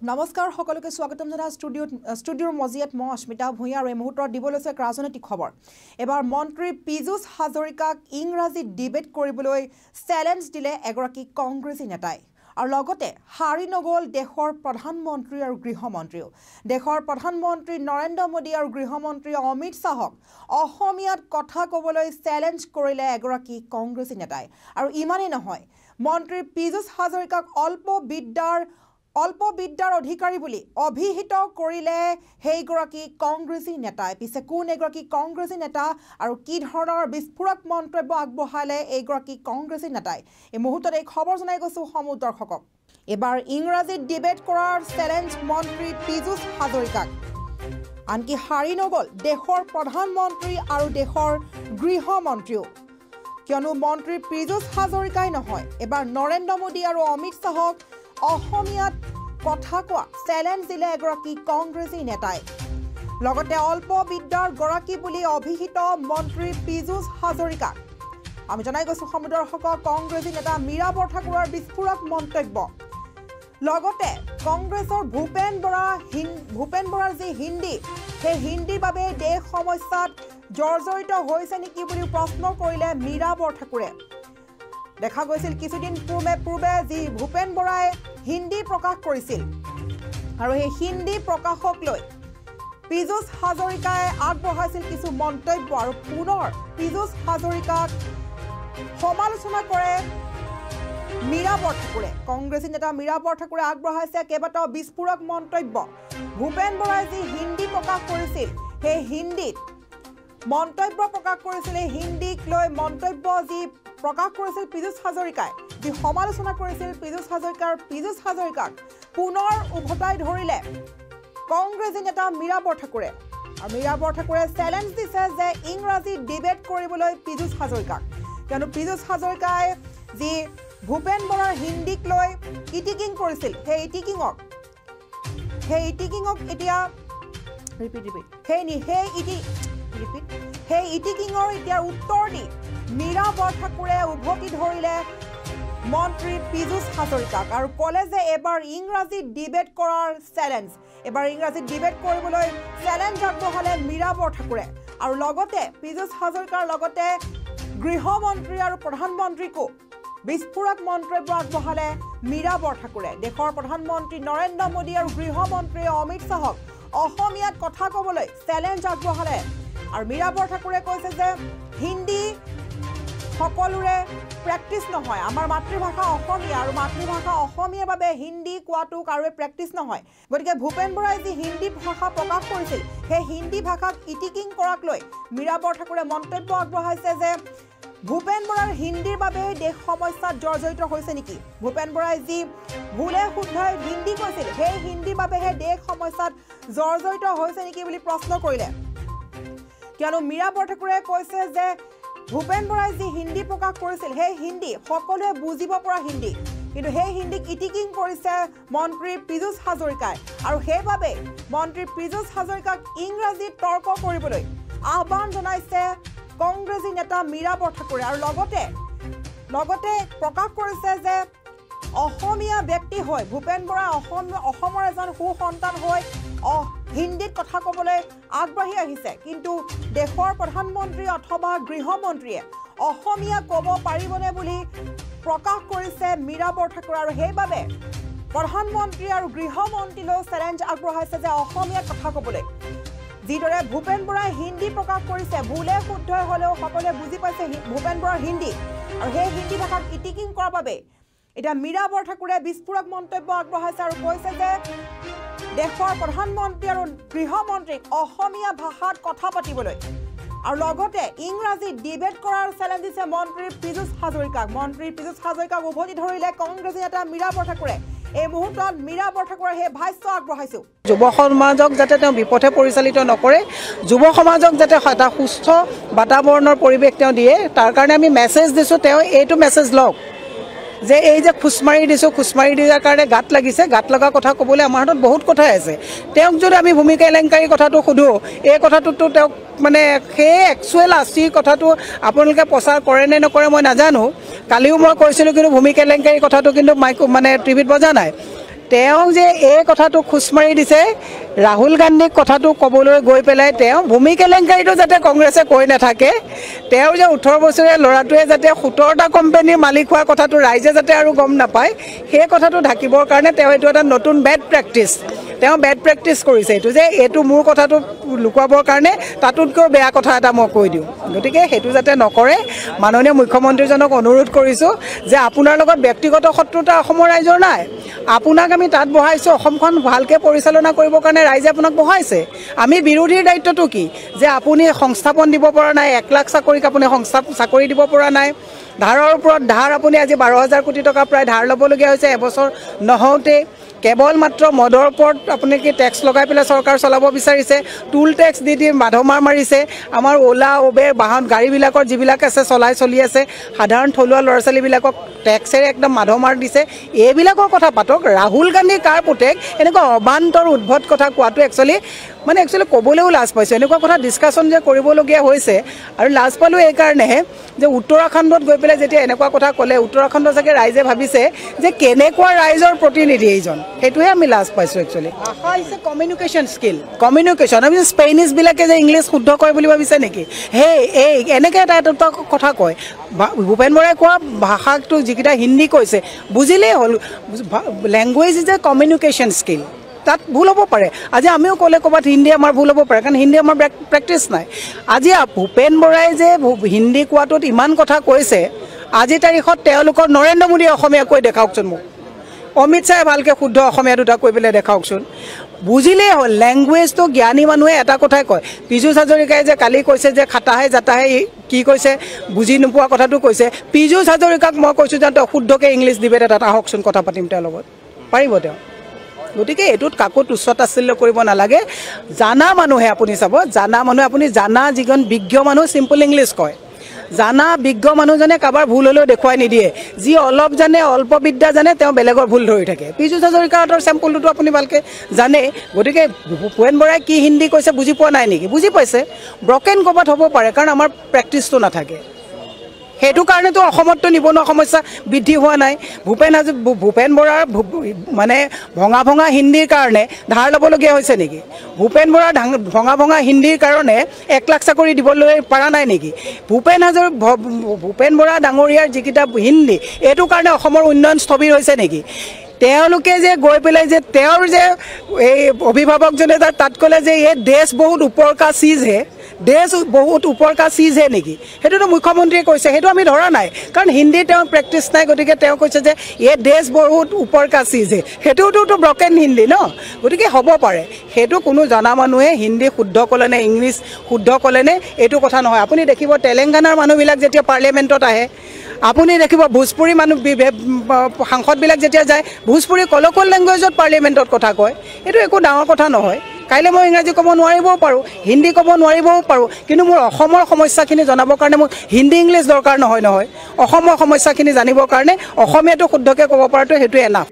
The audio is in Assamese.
নমস্কাৰ সকলোকে স্বাগতম জনাই ষ্টুডিঅ'ৰ মজিয়াত মই অস্মিতা ভূঞা আৰু এই মুহূৰ্তত দিবলৈছে এক ৰাজনৈতিক খবৰ। এবাৰ মন্ত্ৰী পীযুষ হাজৰিকাক ইংৰাজীত ডিবেট কৰিবলৈ চেলেঞ্জ দিলে এগৰাকী কংগ্ৰেছী নেতাই আৰু লগতে হাৰি নগল দেশৰ প্ৰধানমন্ত্ৰী আৰু গৃহমন্ত্ৰীও। দেশৰ প্ৰধানমন্ত্ৰী নৰেন্দ্ৰ মোদী আৰু গৃহমন্ত্ৰী অমিত শাহক অসমীয়াত কথা ক'বলৈ চেলেঞ্জ কৰিলে এগৰাকী কংগ্ৰেছী নেতাই। আৰু ইমানেই নহয়, মন্ত্ৰী পীযুষ হাজৰিকাক অল্প বিদ্যাৰ অধিকাৰী বুলি অভিহিত কৰিলে সেইগৰাকী কংগ্ৰেছী নেতাই। পিছে কোন এগৰাকী কংগ্ৰেছী নেতা আৰু কি ধৰণৰ বিস্ফোৰক মন্তব্য আগবঢ়ালে এইগৰাকী কংগ্ৰেছী নেতাই, এই মুহূৰ্তত এই খবৰ জনাই গৈছোঁ সমূহ দৰ্শকক। এবাৰ ইংৰাজীত ডিবেট কৰাৰ চেলেঞ্জ মন্ত্ৰী পীযুষ হাজৰিকাক। আনকি হাৰি নগল দেশৰ প্ৰধানমন্ত্ৰী আৰু দেশৰ গৃহমন্ত্ৰীও, কিয়নো মন্ত্ৰী পীযুষ হাজৰিকাই নহয়, এবাৰ নৰেন্দ্ৰ মোদী আৰু অমিত শাহক অসমীয়াত কথা কোৱা চেলেঞ্জ দিলে এগৰাকী কংগ্ৰেছী নেতাই। লগতে অল্প বিদ্যাৰ গৰাকী বুলি অভিহিত মন্ত্ৰী পীযুষ হাজৰিকাক। আমি জনাই গৈছোঁ সমূহ দৰ্শকক কংগ্ৰেছী নেতা মীৰা বৰঠাকুৰৰ বিস্ফোৰক মন্তব্য। লগতে কংগ্ৰেছৰ ভূপেন বৰাৰ যি হিন্দী, সেই হিন্দীৰ বাবে দেশ সমস্যাত জৰ্জৰিত হৈছে নেকি বুলি প্ৰশ্ন কৰিলে মীৰা বৰঠাকুৰে। দেখা গৈছিল কিছুদিন পূৰ্বে যি ভূপেন বৰাই হিন্দী প্ৰকাশ কৰিছিল আৰু সেই হিন্দী প্ৰকাশক লৈ পীযুষ হাজৰিকাই আগবঢ়াইছিল কিছু মন্তব্য আৰু পুনৰ পীযুষ হাজৰিকাক সমালোচনা কৰে মীৰা বৰঠাকুৰে। কংগ্ৰেছী নেতা মীৰা বৰঠাকুৰে আগবঢ়াইছে কেইবাটাও বিস্ফোৰক মন্তব্য। ভূপেন বৰাই যি হিন্দী প্ৰকাশ কৰিছিল, সেই হিন্দীত মন্তব্য প্ৰকাশ কৰিছিল, এই হিন্দীক লৈ মন্তব্য যি প্ৰকাশ কৰিছিল পীযুষ হাজৰিকাই, যি সমালোচনা কৰিছিল পীযুষ হাজৰিকাক পুনৰ উভতাই ধৰিলে কংগ্ৰেছী নেতা মীৰা বৰঠাকুৰে। আৰু মীৰা বৰঠাকুৰে চেলেঞ্জ দিছে যে ইংৰাজী ডিবেট কৰিবলৈ পীযুষ হাজৰিকাক, কিয়নো পীযুষ হাজৰিকাই যি ভূপেন বৰাৰ হিন্দীক লৈ ইটিকিং কৰিছিল, সেই ইটিকিঙক এতিয়া সেই ইটিকিঙৰ এতিয়া উত্তৰ দি মীৰা বৰঠাকুৰে উভতি ধৰিলে মন্ত্ৰী পীযুষ হাজৰিকাক আৰু ক'লে যে এবাৰ ইংৰাজীত ডিবেট কৰাৰ চেলেঞ্জ, এবাৰ ইংৰাজীত ডিবেট কৰিবলৈ চেলেঞ্জ আগবঢ়ালে মীৰা বৰঠাকুৰে। আৰু লগতে পীযুষ হাজৰিকাৰ লগতে গৃহমন্ত্ৰী আৰু প্ৰধানমন্ত্ৰীকো বিস্ফোৰক মন্তব্য আগবঢ়ালে মীৰা বৰঠাকুৰে। দেশৰ প্ৰধানমন্ত্ৰী নৰেন্দ্ৰ মোদী আৰু গৃহমন্ত্ৰী অমিত শাহক অসমীয়াত কথা ক'বলৈ চেলেঞ্জ আগবঢ়ালে। আৰু মীৰা বৰঠাকুৰে কৈছে যে হিন্দী সকলোৰে প্ৰেক্টিছ নহয়, আমাৰ মাতৃভাষা অসমীয়া আৰু মাতৃভাষা অসমীয়াৰ বাবে হিন্দী কোৱাটো কাৰোৱে প্ৰেক্টিছ নহয়। গতিকে ভূপেন বৰাই যি হিন্দী ভাষা প্ৰকাশ কৰিছিল, সেই হিন্দী ভাষাক ইটিকিং কৰাক লৈ মীৰা বৰঠাকুৰে মন্তব্য আগবঢ়াইছে যে ভূপেন বৰাৰ হিন্দীৰ বাবে দেশ সমস্যাত জৰ্জৰিত হৈছে নেকি। ভূপেন বৰাই যি ভুলে শুদ্ধই হিন্দী কৈছিল, সেই হিন্দীৰ বাবেহে দেশ সমস্যাত জৰ্জৰিত হৈছে নেকি বুলি প্ৰশ্ন কৰিলে। কিয়নো মীৰা বৰঠাকুৰে কৈছে যে ভূপেন বৰাই যি হিন্দী প্ৰকাশ কৰিছিল, সেই হিন্দী সকলোৱে বুজিব পৰা হিন্দী, কিন্তু সেই হিন্দীক ইটিকিং কৰিছে মন্ত্ৰী পীযুষ হাজৰিকাই। আৰু সেইবাবে মন্ত্ৰী পীযুষ হাজৰিকাক ইংৰাজীত তৰ্ক কৰিবলৈ আহ্বান জনাইছে কংগ্ৰেছী নেতা মীৰা বৰঠাকুৰে। আৰু লগতে প্ৰকাশ কৰিছে যে অসমীয়া ব্যক্তি হৈ ভূপেন বৰা অসমৰ এজন সুসন্তান হৈ হিন্দীত কথা ক'বলৈ আগবাঢ়ি আহিছে, কিন্তু দেশৰ প্ৰধানমন্ত্ৰী অথবা গৃহমন্ত্ৰীয়ে অসমীয়া ক'ব পাৰিবনে বুলি প্ৰকাশ কৰিছে মীৰা বৰঠাকুৰে। আৰু সেইবাবে প্ৰধানমন্ত্ৰী আৰু গৃহমন্ত্ৰীলৈ চেলেঞ্জ আগবঢ়াইছে যে অসমীয়াত কথা ক'বলৈ। যিদৰে ভূপেন বৰাই হিন্দী প্ৰকাশ কৰিছে, ভুলে শুদ্ধই হ'লেও সকলোৱে বুজি পাইছে ভূপেন বৰাৰ হিন্দী, আৰু সেই হিন্দী ভাষাক ইটিকিং কৰাৰ বাবে এতিয়া মীৰা বৰঠাকুৰে বিস্ফোৰক মন্তব্য আগবঢ়াইছে আৰু কৈছে যে দেশৰ প্ৰধানমন্ত্ৰী আৰু গৃহমন্ত্ৰীক অসমীয়া ভাষাত কথা পাতিবলৈ আৰু লগতে ইংৰাজী ডিবেট কৰাৰ চেলেঞ্জ দিছে মন্ত্ৰী পীযুষ হাজৰিকাক। মন্ত্ৰী পীযুষ হাজৰিকাক উভতি ধৰিলে কংগ্ৰেছী নেতা মীৰা বৰঠাকুৰে। এই মুহূৰ্তত মীৰা বৰঠাকুৰে সেই ভাষ্য আগবঢ়াইছোঁ। যুৱ সমাজক যাতে তেওঁ বিপথে পৰিচালিত নকৰে, যুৱ সমাজক যাতে এটা সুস্থ বাতাবৰণৰ পৰিৱেশ তেওঁ দিয়ে, তাৰ কাৰণে আমি মেছেজ দিছোঁ। তেওঁ এইটো মেছেজ লওক যে এই যে খোজমাৰি দিয়াৰ কাৰণে গাত লাগিছে, গাত লগা কথা ক'বলৈ আমাৰ হাতত বহুত কথাই আছে। তেওঁক যদি আমি ভূমি কেলেংকাৰী কথাটো সোধোঁ, এই কথাটোতো তেওঁক মানে সেই একচুৱেল আচিৰ কথাটো আপোনালোকে প্ৰচাৰ কৰে নে নকৰে মই নাজানো। কালিও মই কৈছিলোঁ, কিন্তু ভূমি কেলেংকাৰী কথাটো কিন্তু মানে টিভিত বজা নাই। তেওঁ যে এই কথাটো খোজ মাৰি দিছে ৰাহুল গান্ধীক কথাটো ক'বলৈ গৈ পেলাই তেওঁ ভূমি কেলেংকাৰীটো যাতে কংগ্ৰেছে কৈ নাথাকে, তেওঁ যে 18 বছৰীয়া ল'ৰাটোৱে যাতে 17টা কোম্পানীৰ মালিক হোৱাৰ কথাটো ৰাইজে যাতে আৰু গম নাপায়, সেই কথাটো ঢাকিবৰ কাৰণে তেওঁ এইটো এটা নতুন বেড প্ৰেক্টিছ কৰিছে। এইটো যে এইটো মোৰ কথাটো লুকুৱাবৰ কাৰণে তাতোতকৈ বেয়া কথা এটা মই কৈ দিওঁ। গতিকে সেইটো যাতে নকৰে, মাননীয় মুখ্যমন্ত্ৰীজনক অনুৰোধ কৰিছোঁ যে আপোনাৰ লগত ব্যক্তিগত শত্ৰুতা অসমৰ ৰাইজৰ নাই। আপোনাক আমি তাত বহাইছোঁ অসমখন ভালকৈ পৰিচালনা কৰিবৰ কাৰণে ৰাইজে আপোনাক বহাইছে। আমি বিৰোধীৰ দায়িত্বটো কি যে আপুনি সংস্থাপন দিব পৰা নাই, 1 লাখ চাকৰিক আপুনি চাকৰি দিব পৰা নাই, ধাৰৰ ওপৰত ধাৰ আপুনি আজি 12,000 কোটি টকা প্ৰায় ধাৰ ল'বলগীয়া হৈছে এবছৰ নহওঁতে। কেৱল মাত্ৰ মদৰ ওপৰত আপুনি কি টেক্স লগাই পেলাই চৰকাৰ চলাব বিচাৰিছে, টুল টেক্স দি মাধমাৰ মাৰিছে। আমাৰ ওলা উবেৰ বাহন গাড়ীবিলাকৰ যিবিলাক আছে চলি আছে, সাধাৰণ থলুৱা ল'ৰা ছোৱালীবিলাকক টেক্সেৰে একদম মাধমাৰ দিছে। এইবিলাকৰ কথা পাতক। ৰাহুল গান্ধী কাৰ পুতেক এনেকুৱা অবান্তৰ উদ্ভট কথা কোৱাটো একচুৱেলি ক'বলৈও লাজ পাইছোঁ। এনেকুৱা কথা ডিছকাশ্যন যে কৰিবলগীয়া হৈছে, আৰু লাজ পালোঁ এইকাৰণেহে যে উত্তৰাখণ্ডত গৈ পেলাই যেতিয়া এনেকুৱা কথা ক'লে, উত্তৰাখণ্ড চাগে ৰাইজে ভাবিছে যে কেনেকুৱা ৰাইজৰ প্ৰতিনিধি এইজন, সেইটোহে আমি লাজ পাইছোঁ একচুৱেলি। ভাষা হৈছে কমিউনিকেশ্যন স্কিল, আমি স্পেনিছবিলাকে যে ইংলিছ শুদ্ধ কয় বুলি ভাবিছে নেকি? এনেকৈ এটা কথা কয়। ভূপেন বৰাই কোৱা ভাষাটো যিকেইটা হিন্দী কৈছে বুজিলেই হ'ল। Language is a communication skill, তাত ভুল হ'ব পাৰে। আজি আমিও ক'লে ক'ৰবাত হিন্দী আমাৰ ভুল হ'ব পাৰে, কাৰণ হিন্দী আমাৰ প্ৰেক্টিছ নাই। আজি ভূপেন বৰাই যে হিন্দী কোৱাটোত ইমান কথা কৈছে, আজিৰ তাৰিখত তেওঁলোকৰ নৰেন্দ্ৰ মোদীয়ে অসমীয়া কৈ দেখাওকচোন মোক, অমিত শ্বাহে ভালকৈ শুদ্ধ অসমীয়া দুটা কৈ পেলাই দেখাওকচোন। বুজিলেই হ'ল। লেংগুৱেজটো জ্ঞানী মানুহে এটা কথাই কয়। পীযুষ হাজৰিকাই যে কালি কৈছে যে খাটাহে জাতাহে কি কৈছে বুজি নোপোৱা কথাটো কৈছে। পীযুষ হাজৰিকাক মই কৈছোঁ যে তেওঁ শুদ্ধকৈ ইংলিছ ডিবেট এটাত আহকচোন, কথা পাতিম তেওঁৰ লগত, পাৰিব তেওঁ? গতিকে এইটোত কাকো তুচ্ছ তাচ্ছিল্য কৰিব নালাগে। জানা মানুহে আপুনি চাব, আপুনি জানা যিজন বিজ্ঞ মানুহ চিম্পল ইংলিছ কয়। জানা বিজ্ঞ মানুহজনে কাৰোবাৰ ভুল হ'লেও দেখুৱাই নিদিয়ে। যি অলপ জানে, অল্প বিদ্যা জানে, তেওঁ বেলেগৰ ভুল ধৰি থাকে। পীযুষ হাজৰিকাহঁতৰ চেম্পুলটোতো আপুনি ভালকৈ জানে। গতিকে ভূপেন বৰাই কি হিন্দী কৈছে বুজি পোৱা নাই নেকি? বুজি পাইছে। ব্ৰকেন ক'ৰবাত হ'ব পাৰে, কাৰণ আমাৰ প্ৰেক্টিছটো নাথাকে। সেইটো কাৰণেতো অসমততো নিবনুৱা সমস্যা বৃদ্ধি হোৱা নাই। ভূপেন বৰাৰ মানে ভঙা হিন্দীৰ কাৰণে ধাৰ ল'বলগীয়া হৈছে নেকি? ভূপেন বৰাৰ ভঙা হিন্দীৰ কাৰণে 1 লাখ চাকৰি দিবলৈ পৰা নাই নেকি? ভূপেন বৰা ডাঙৰীয়াৰ যিকেইটা হিন্দী, এইটো কাৰণে অসমৰ উন্নয়ন স্থবিৰ হৈছে নেকি? তেওঁলোকে যে গৈ পেলাই যে তেওঁৰ যে এই অভিভাৱকজনে তাত ক'লে যে এই দেশ বহুত ওপৰ কা চিজ হে, দেশ বহুত ওপৰ কা চিজ হে নেকি? সেইটোতো মুখ্যমন্ত্ৰীয়ে কৈছে, সেইটো আমি ধৰা নাই, কাৰণ হিন্দী তেওঁৰ প্ৰেক্টিছ নাই। গতিকে তেওঁ কৈছে যে এই দেশ বহুত ওপৰ কা চিজ হে, সেইটোতো ব্ৰকেন হিন্দী ন? গতিকে হ'ব পাৰে। সেইটো কোনো জনা মানুহে হিন্দী শুদ্ধ ক'লে নে ইংলিছ শুদ্ধ ক'লে নে এইটো কথা নহয়। আপুনি দেখিব তেলেংগানাৰ মানুহবিলাক যেতিয়া পাৰ্লিয়ামেণ্টত আহে, আপুনি দেখিব ভোজপুৰী সাংসদবিলাক যেতিয়া যায়, ভোজপুৰী কলকল লেংগুৱেজত পাৰ্লিয়ামেণ্টত কথা কয়। এইটো একো ডাঙৰ কথা নহয়। কাইলৈ মই ইংৰাজী ক'ব নোৱাৰিবও পাৰোঁ, হিন্দী ক'ব নোৱাৰিবও পাৰোঁ, কিন্তু মোৰ অসমৰ সমস্যাখিনি জনাবৰ কাৰণে মোক হিন্দী ইংলিছ দৰকাৰ নহয়। অসমৰ সমস্যাখিনি জানিবৰ কাৰণে অসমীয়াটো শুদ্ধকৈ ক'ব পৰাটো সেইটোৱে এনাফ।